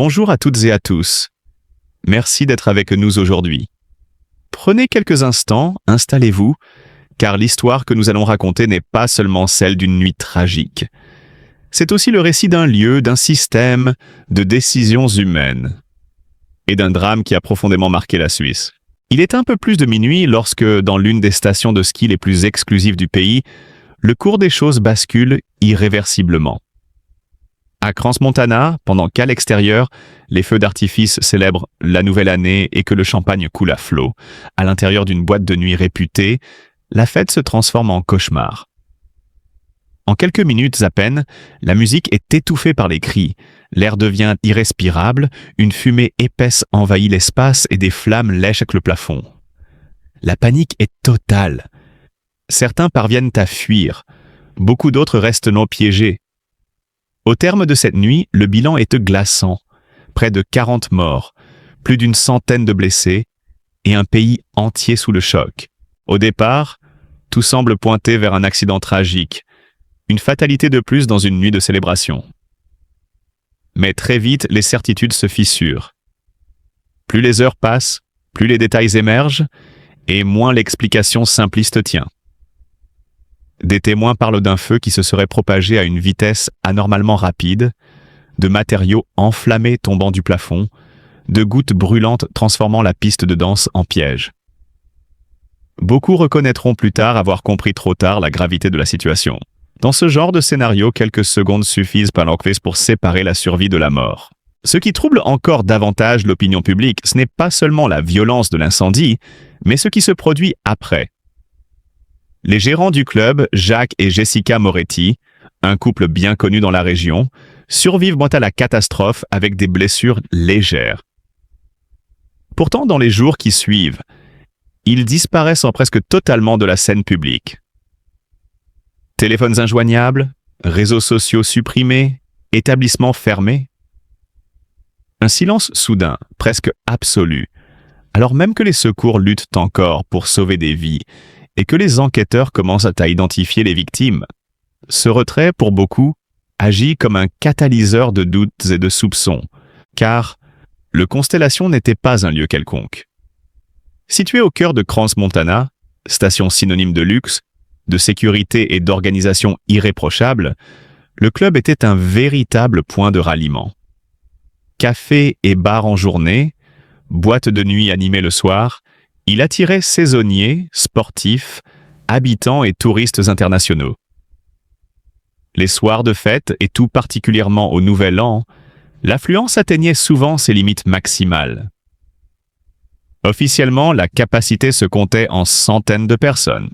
Bonjour à toutes et à tous. Merci d'être avec nous aujourd'hui. Prenez quelques instants, installez-vous, car l'histoire que nous allons raconter n'est pas seulement celle d'une nuit tragique. C'est aussi le récit d'un lieu, d'un système, de décisions humaines et d'un drame qui a profondément marqué la Suisse. Il est un peu plus de minuit lorsque, dans l'une des stations de ski les plus exclusives du pays, le cours des choses bascule irréversiblement. À Crans-Montana, pendant qu'à l'extérieur, les feux d'artifice célèbrent la nouvelle année et que le champagne coule à flot, à l'intérieur d'une boîte de nuit réputée, la fête se transforme en cauchemar. En quelques minutes à peine, la musique est étouffée par les cris, l'air devient irrespirable, une fumée épaisse envahit l'espace et des flammes lèchent le plafond. La panique est totale. Certains parviennent à fuir, beaucoup d'autres restent non piégés. Au terme de cette nuit, le bilan est glaçant. Près de 40 morts, plus d'une centaine de blessés et un pays entier sous le choc. Au départ, tout semble pointer vers un accident tragique, une fatalité de plus dans une nuit de célébration. Mais très vite, les certitudes se fissurent. Plus les heures passent, plus les détails émergent et moins l'explication simpliste tient. Des témoins parlent d'un feu qui se serait propagé à une vitesse anormalement rapide, de matériaux enflammés tombant du plafond, de gouttes brûlantes transformant la piste de danse en piège. Beaucoup reconnaîtront plus tard avoir compris trop tard la gravité de la situation. Dans ce genre de scénario, quelques secondes suffisent pour séparer la survie de la mort. Ce qui trouble encore davantage l'opinion publique, ce n'est pas seulement la violence de l'incendie, mais ce qui se produit après. Les gérants du club, Jacques et Jessica Moretti, un couple bien connu dans la région, survivent à la catastrophe avec des blessures légères. Pourtant, dans les jours qui suivent, ils disparaissent presque totalement de la scène publique. Téléphones injoignables, réseaux sociaux supprimés, établissements fermés. Un silence soudain, presque absolu, alors même que les secours luttent encore pour sauver des vies et que les enquêteurs commencent à identifier les victimes. Ce retrait, pour beaucoup, agit comme un catalyseur de doutes et de soupçons, car le Constellation n'était pas un lieu quelconque. Situé au cœur de Crans-Montana, station synonyme de luxe, de sécurité et d'organisation irréprochable, le club était un véritable point de ralliement. Café et bar en journée, boîte de nuit animée le soir, il attirait saisonniers, sportifs, habitants et touristes internationaux. Les soirs de fête, et tout particulièrement au Nouvel An, l'affluence atteignait souvent ses limites maximales. Officiellement, la capacité se comptait en centaines de personnes.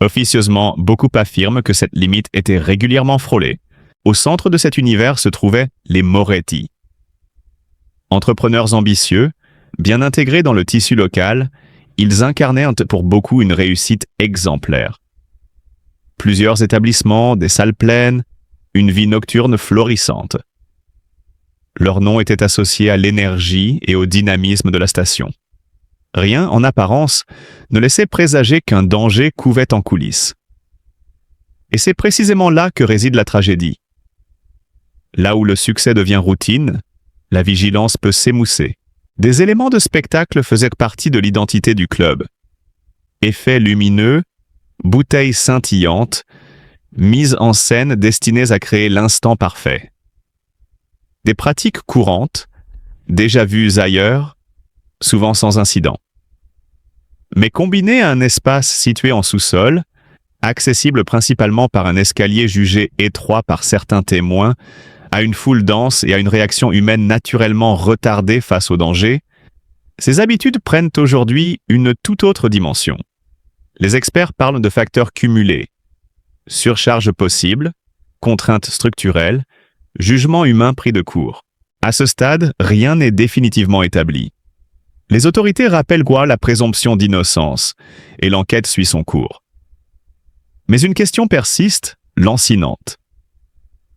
Officieusement, beaucoup affirment que cette limite était régulièrement frôlée. Au centre de cet univers se trouvaient les Moretti. Entrepreneurs ambitieux, bien intégrés dans le tissu local, ils incarnaient pour beaucoup une réussite exemplaire. Plusieurs établissements, des salles pleines, une vie nocturne florissante. Leur nom était associé à l'énergie et au dynamisme de la station. Rien, en apparence, ne laissait présager qu'un danger couvait en coulisses. Et c'est précisément là que réside la tragédie. Là où le succès devient routine, la vigilance peut s'émousser. Des éléments de spectacle faisaient partie de l'identité du club. Effets lumineux, bouteilles scintillantes, mises en scène destinées à créer l'instant parfait. Des pratiques courantes, déjà vues ailleurs, souvent sans incident. Mais combinées à un espace situé en sous-sol, accessible principalement par un escalier jugé étroit par certains témoins, à une foule dense et à une réaction humaine naturellement retardée face au danger, ces habitudes prennent aujourd'hui une toute autre dimension. Les experts parlent de facteurs cumulés, surcharge possible, contraintes structurelles, jugement humain pris de court. À ce stade, rien n'est définitivement établi. Les autorités rappellent la présomption d'innocence, et l'enquête suit son cours. Mais une question persiste, lancinante.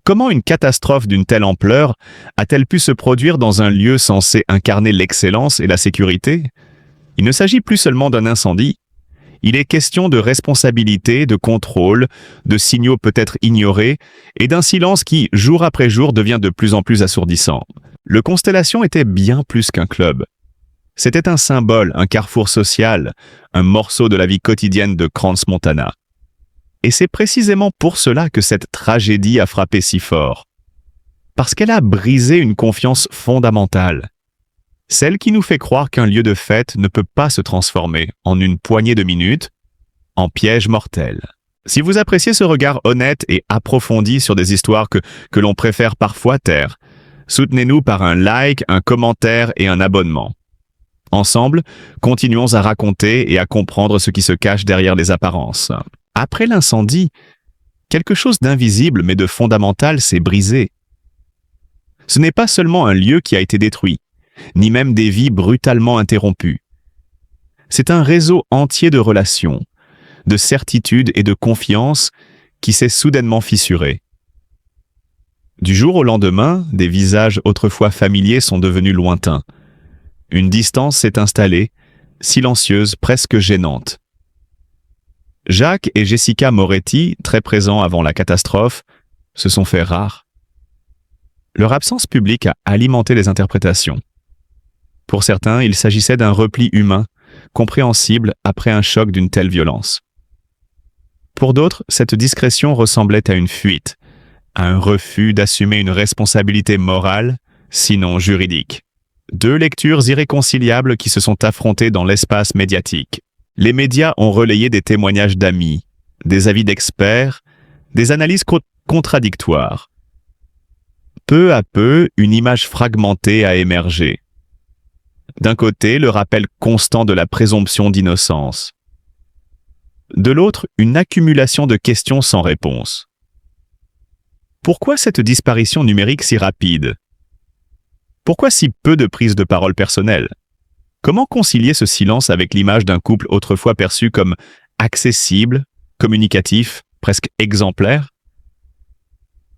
Comment une catastrophe d'une telle ampleur a-t-elle pu se produire dans un lieu censé incarner l'excellence et la sécurité? Il ne s'agit plus seulement d'un incendie, Il est question de responsabilité, de contrôle, de signaux peut-être ignorés et d'un silence qui, jour après jour, devient de plus en plus assourdissant. Le Constellation était bien plus qu'un club. C'était un symbole, un carrefour social, un morceau de la vie quotidienne de Crans-Montana. Et c'est précisément pour cela que cette tragédie a frappé si fort. Parce qu'elle a brisé une confiance fondamentale. Celle qui nous fait croire qu'un lieu de fête ne peut pas se transformer, en une poignée de minutes, en piège mortel. Si vous appréciez ce regard honnête et approfondi sur des histoires que l'on préfère parfois taire, soutenez-nous par un like, un commentaire et un abonnement. Ensemble, continuons à raconter et à comprendre ce qui se cache derrière les apparences. Après l'incendie, quelque chose d'invisible mais de fondamental s'est brisé. Ce n'est pas seulement un lieu qui a été détruit, ni même des vies brutalement interrompues. C'est un réseau entier de relations, de certitudes et de confiance qui s'est soudainement fissuré. Du jour au lendemain, des visages autrefois familiers sont devenus lointains. Une distance s'est installée, silencieuse, presque gênante. Jacques et Jessica Moretti, très présents avant la catastrophe, se sont fait rares. Leur absence publique a alimenté les interprétations. Pour certains, il s'agissait d'un repli humain, compréhensible après un choc d'une telle violence. Pour d'autres, cette discrétion ressemblait à une fuite, à un refus d'assumer une responsabilité morale, sinon juridique. Deux lectures irréconciliables qui se sont affrontées dans l'espace médiatique. Les médias ont relayé des témoignages d'amis, des avis d'experts, des analyses contradictoires. Peu à peu, une image fragmentée a émergé. D'un côté, le rappel constant de la présomption d'innocence. De l'autre, une accumulation de questions sans réponse. Pourquoi cette disparition numérique si rapide? Pourquoi si peu de prise de parole personnelle? Comment concilier ce silence avec l'image d'un couple autrefois perçu comme accessible, communicatif, presque exemplaire?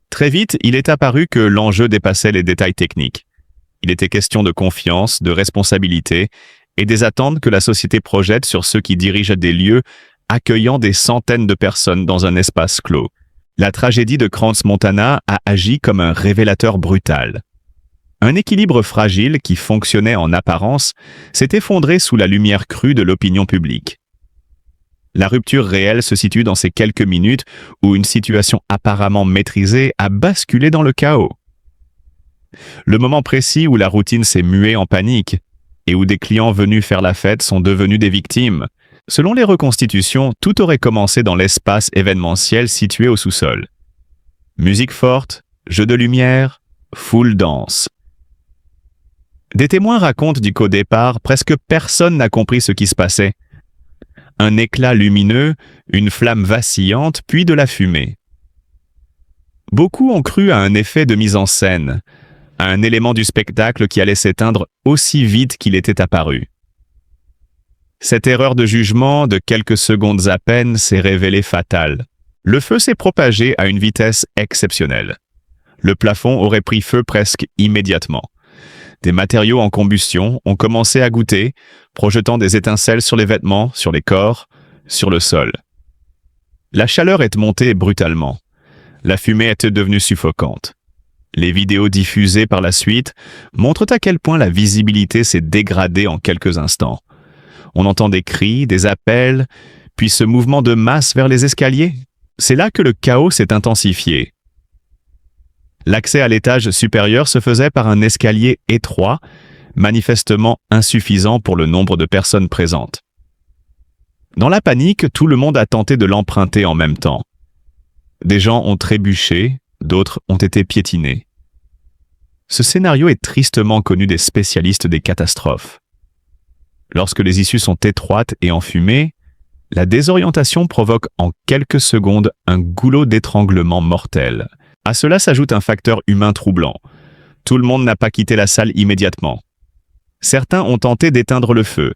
Très vite, il est apparu que l'enjeu dépassait les détails techniques. Il était question de confiance, de responsabilité et des attentes que la société projette sur ceux qui dirigent des lieux accueillant des centaines de personnes dans un espace clos. La tragédie de Crans-Montana a agi comme un révélateur brutal. Un équilibre fragile qui fonctionnait en apparence s'est effondré sous la lumière crue de l'opinion publique. La rupture réelle se situe dans ces quelques minutes où une situation apparemment maîtrisée a basculé dans le chaos. Le moment précis où la routine s'est muée en panique et où des clients venus faire la fête sont devenus des victimes. Selon les reconstitutions, tout aurait commencé dans l'espace événementiel situé au sous-sol. Musique forte, jeux de lumière, foule dense. Des témoins racontent qu'au départ, presque personne n'a compris ce qui se passait. Un éclat lumineux, une flamme vacillante, puis de la fumée. Beaucoup ont cru à un effet de mise en scène, à un élément du spectacle qui allait s'éteindre aussi vite qu'il était apparu. Cette erreur de jugement de quelques secondes à peine s'est révélée fatale. Le feu s'est propagé à une vitesse exceptionnelle. Le plafond aurait pris feu presque immédiatement. Des matériaux en combustion ont commencé à goûter, projetant des étincelles sur les vêtements, sur les corps, sur le sol. La chaleur est montée brutalement. La fumée était devenue suffocante. Les vidéos diffusées par la suite montrent à quel point la visibilité s'est dégradée en quelques instants. On entend des cris, des appels, puis ce mouvement de masse vers les escaliers. C'est là que le chaos s'est intensifié. L'accès à l'étage supérieur se faisait par un escalier étroit, manifestement insuffisant pour le nombre de personnes présentes. Dans la panique, tout le monde a tenté de l'emprunter en même temps. Des gens ont trébuché, d'autres ont été piétinés. Ce scénario est tristement connu des spécialistes des catastrophes. Lorsque les issues sont étroites et enfumées, la désorientation provoque en quelques secondes un goulot d'étranglement mortel. À cela s'ajoute un facteur humain troublant. Tout le monde n'a pas quitté la salle immédiatement. Certains ont tenté d'éteindre le feu.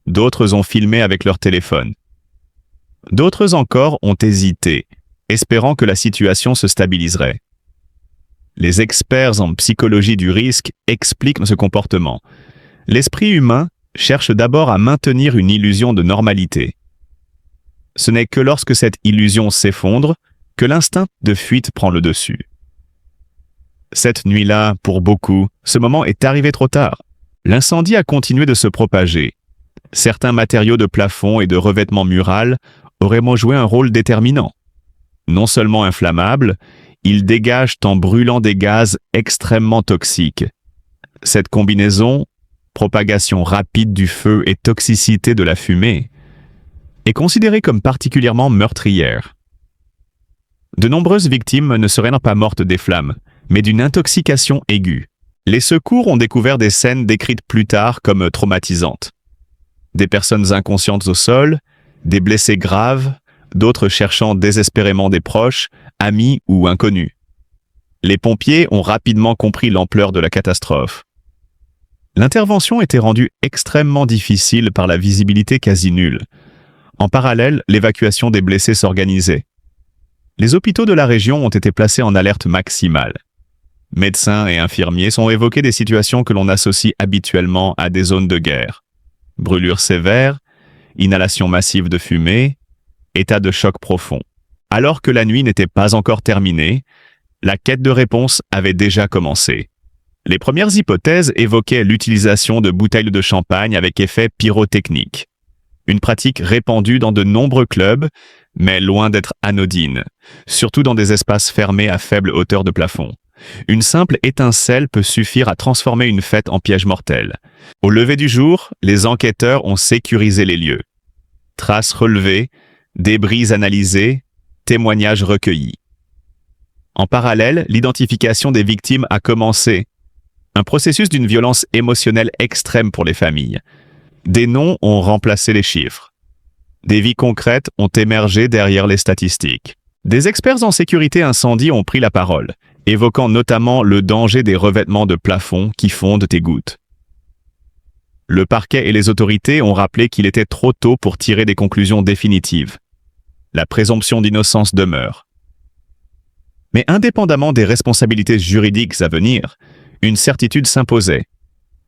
D'autres ont filmé avec leur téléphone. D'autres encore ont hésité, espérant que la situation se stabiliserait. Les experts en psychologie du risque expliquent ce comportement. L'esprit humain cherche d'abord à maintenir une illusion de normalité. Ce n'est que lorsque cette illusion s'effondre que l'instinct de fuite prend le dessus. Cette nuit-là, pour beaucoup, ce moment est arrivé trop tard. L'incendie a continué de se propager. Certains matériaux de plafond et de revêtement mural auraient joué un rôle déterminant. Non seulement inflammables, ils dégagent en brûlant des gaz extrêmement toxiques. Cette combinaison, propagation rapide du feu et toxicité de la fumée, est considérée comme particulièrement meurtrière. De nombreuses victimes ne seraient pas mortes des flammes, mais d'une intoxication aiguë. Les secours ont découvert des scènes décrites plus tard comme traumatisantes. Des personnes inconscientes au sol, des blessés graves, d'autres cherchant désespérément des proches, amis ou inconnus. Les pompiers ont rapidement compris l'ampleur de la catastrophe. L'intervention était rendue extrêmement difficile par la visibilité quasi nulle. En parallèle, l'évacuation des blessés s'organisait. Les hôpitaux de la région ont été placés en alerte maximale. Médecins et infirmiers sont évoqués des situations que l'on associe habituellement à des zones de guerre. Brûlures sévères, inhalation massive de fumée, état de choc profond. Alors que la nuit n'était pas encore terminée, la quête de réponse avait déjà commencé. Les premières hypothèses évoquaient l'utilisation de bouteilles de champagne avec effet pyrotechnique. Une pratique répandue dans de nombreux clubs, mais loin d'être anodine, surtout dans des espaces fermés à faible hauteur de plafond. Une simple étincelle peut suffire à transformer une fête en piège mortel. Au lever du jour, les enquêteurs ont sécurisé les lieux. Traces relevées, débris analysés, témoignages recueillis. En parallèle, l'identification des victimes a commencé. Un processus d'une violence émotionnelle extrême pour les familles. Des noms ont remplacé les chiffres. Des vies concrètes ont émergé derrière les statistiques. Des experts en sécurité incendie ont pris la parole, évoquant notamment le danger des revêtements de plafond qui fondent et gouttes. Le parquet et les autorités ont rappelé qu'il était trop tôt pour tirer des conclusions définitives. La présomption d'innocence demeure. Mais indépendamment des responsabilités juridiques à venir, une certitude s'imposait.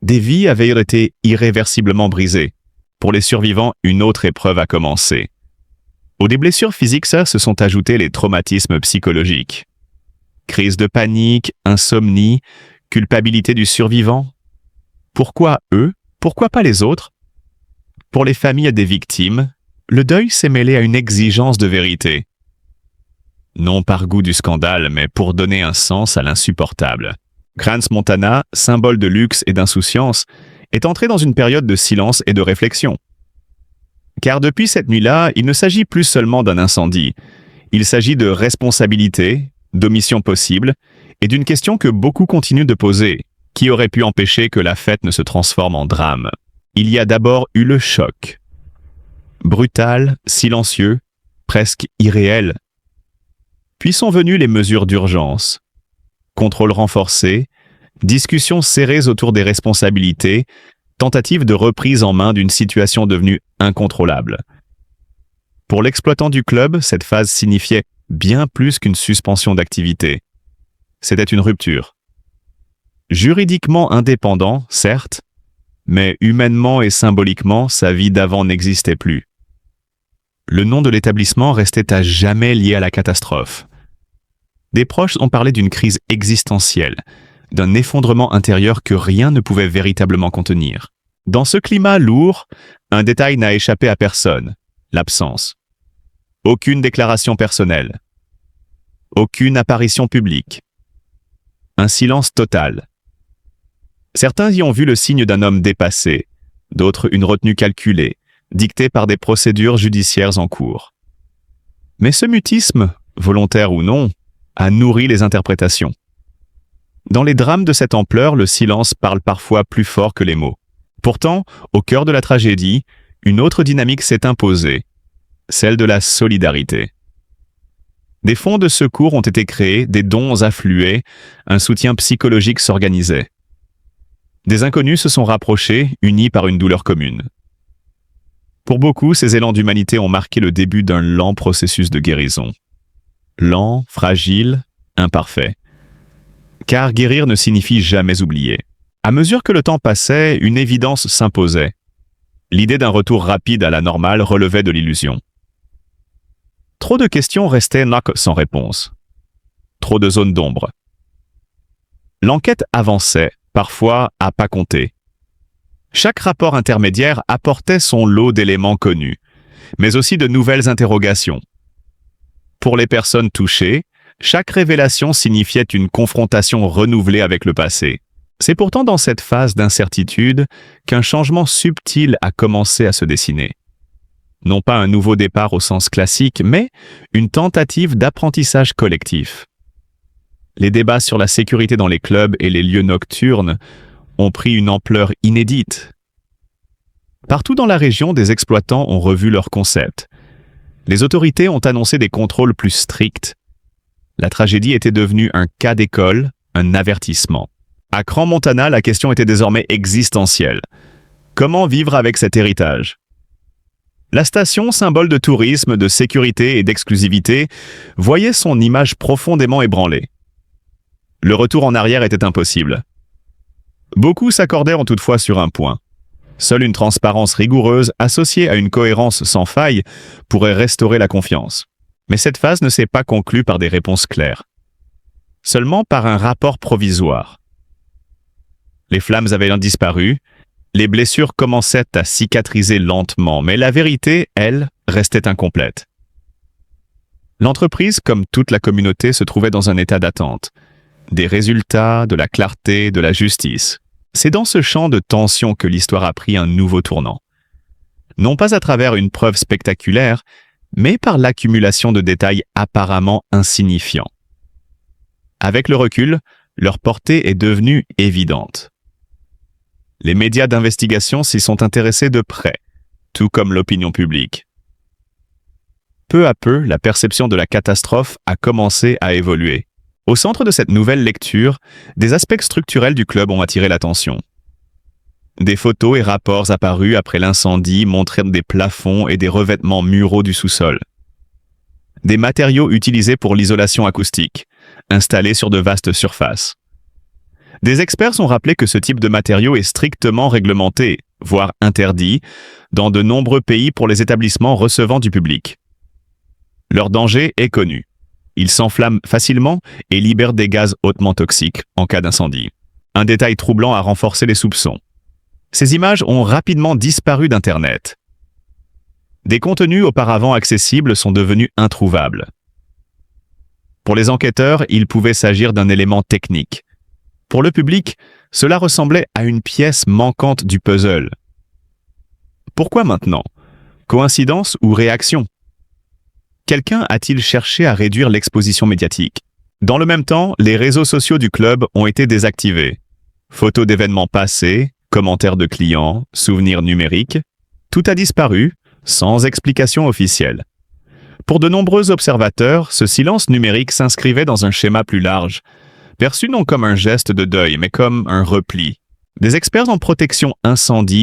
Des vies avaient été irréversiblement brisées. Pour les survivants, une autre épreuve a commencé. Aux des blessures physiques, se sont ajoutés les traumatismes psychologiques. Crise de panique, insomnie, culpabilité du survivant. Pourquoi eux? Pourquoi pas les autres? Pour les familles des victimes, le deuil s'est mêlé à une exigence de vérité. Non par goût du scandale, mais pour donner un sens à l'insupportable. Crans-Montana, symbole de luxe et d'insouciance, est entré dans une période de silence et de réflexion. Car depuis cette nuit-là, il ne s'agit plus seulement d'un incendie. Il s'agit de responsabilité, d'omission possible, et d'une question que beaucoup continuent de poser. Qui aurait pu empêcher que la fête ne se transforme en drame? Il y a d'abord eu le choc. Brutal, silencieux, presque irréel. Puis sont venues les mesures d'urgence. Contrôle renforcé, discussions serrées autour des responsabilités, tentative de reprise en main d'une situation devenue incontrôlable. Pour l'exploitant du club, cette phase signifiait bien plus qu'une suspension d'activité. C'était une rupture. Juridiquement indépendant, certes, mais humainement et symboliquement, sa vie d'avant n'existait plus. Le nom de l'établissement restait à jamais lié à la catastrophe. Des proches ont parlé d'une crise existentielle, d'un effondrement intérieur que rien ne pouvait véritablement contenir. Dans ce climat lourd, un détail n'a échappé à personne, l'absence. Aucune déclaration personnelle. Aucune apparition publique. Un silence total. Certains y ont vu le signe d'un homme dépassé, d'autres une retenue calculée, dictée par des procédures judiciaires en cours. Mais ce mutisme, volontaire ou non, a nourri les interprétations. Dans les drames de cette ampleur, le silence parle parfois plus fort que les mots. Pourtant, au cœur de la tragédie, une autre dynamique s'est imposée, celle de la solidarité. Des fonds de secours ont été créés, des dons affluaient, un soutien psychologique s'organisait. Des inconnus se sont rapprochés, unis par une douleur commune. Pour beaucoup, ces élans d'humanité ont marqué le début d'un lent processus de guérison. Lent, fragile, imparfait. Car guérir ne signifie jamais oublier. À mesure que le temps passait, une évidence s'imposait. L'idée d'un retour rapide à la normale relevait de l'illusion. Trop de questions restaient sans réponse. Trop de zones d'ombre. L'enquête avançait, parfois à pas compter. Chaque rapport intermédiaire apportait son lot d'éléments connus, mais aussi de nouvelles interrogations. Pour les personnes touchées, chaque révélation signifiait une confrontation renouvelée avec le passé. C'est pourtant dans cette phase d'incertitude qu'un changement subtil a commencé à se dessiner. Non pas un nouveau départ au sens classique, mais une tentative d'apprentissage collectif. Les débats sur la sécurité dans les clubs et les lieux nocturnes ont pris une ampleur inédite. Partout dans la région, des exploitants ont revu leurs concepts. Les autorités ont annoncé des contrôles plus stricts. La tragédie était devenue un cas d'école, un avertissement. À Crans-Montana, la question était désormais existentielle. Comment vivre avec cet héritage? La station, symbole de tourisme, de sécurité et d'exclusivité, voyait son image profondément ébranlée. Le retour en arrière était impossible. Beaucoup s'accordèrent toutefois sur un point. Seule une transparence rigoureuse associée à une cohérence sans faille pourrait restaurer la confiance. Mais cette phase ne s'est pas conclue par des réponses claires. Seulement par un rapport provisoire. Les flammes avaient disparu, les blessures commençaient à cicatriser lentement, mais la vérité, elle, restait incomplète. L'entreprise, comme toute la communauté, se trouvait dans un état d'attente. Des résultats, de la clarté, de la justice. C'est dans ce champ de tension que l'histoire a pris un nouveau tournant. Non pas à travers une preuve spectaculaire, mais par l'accumulation de détails apparemment insignifiants. Avec le recul, leur portée est devenue évidente. Les médias d'investigation s'y sont intéressés de près, tout comme l'opinion publique. Peu à peu, la perception de la catastrophe a commencé à évoluer. Au centre de cette nouvelle lecture, des aspects structurels du club ont attiré l'attention. Des photos et rapports apparus après l'incendie montraient des plafonds et des revêtements muraux du sous-sol. Des matériaux utilisés pour l'isolation acoustique, installés sur de vastes surfaces. Des experts ont rappelé que ce type de matériau est strictement réglementé, voire interdit, dans de nombreux pays pour les établissements recevant du public. Leur danger est connu. Ils s'enflamment facilement et libèrent des gaz hautement toxiques en cas d'incendie. Un détail troublant a renforcé les soupçons. Ces images ont rapidement disparu d'Internet. Des contenus auparavant accessibles sont devenus introuvables. Pour les enquêteurs, il pouvait s'agir d'un élément technique. Pour le public, cela ressemblait à une pièce manquante du puzzle. Pourquoi maintenant? Coïncidence ou réaction? Quelqu'un a-t-il cherché à réduire l'exposition médiatique? Dans le même temps, les réseaux sociaux du club ont été désactivés. Photos d'événements passés, commentaires de clients, souvenirs numériques, tout a disparu, sans explication officielle. Pour de nombreux observateurs, ce silence numérique s'inscrivait dans un schéma plus large, perçu non comme un geste de deuil, mais comme un repli. Des experts en protection incendie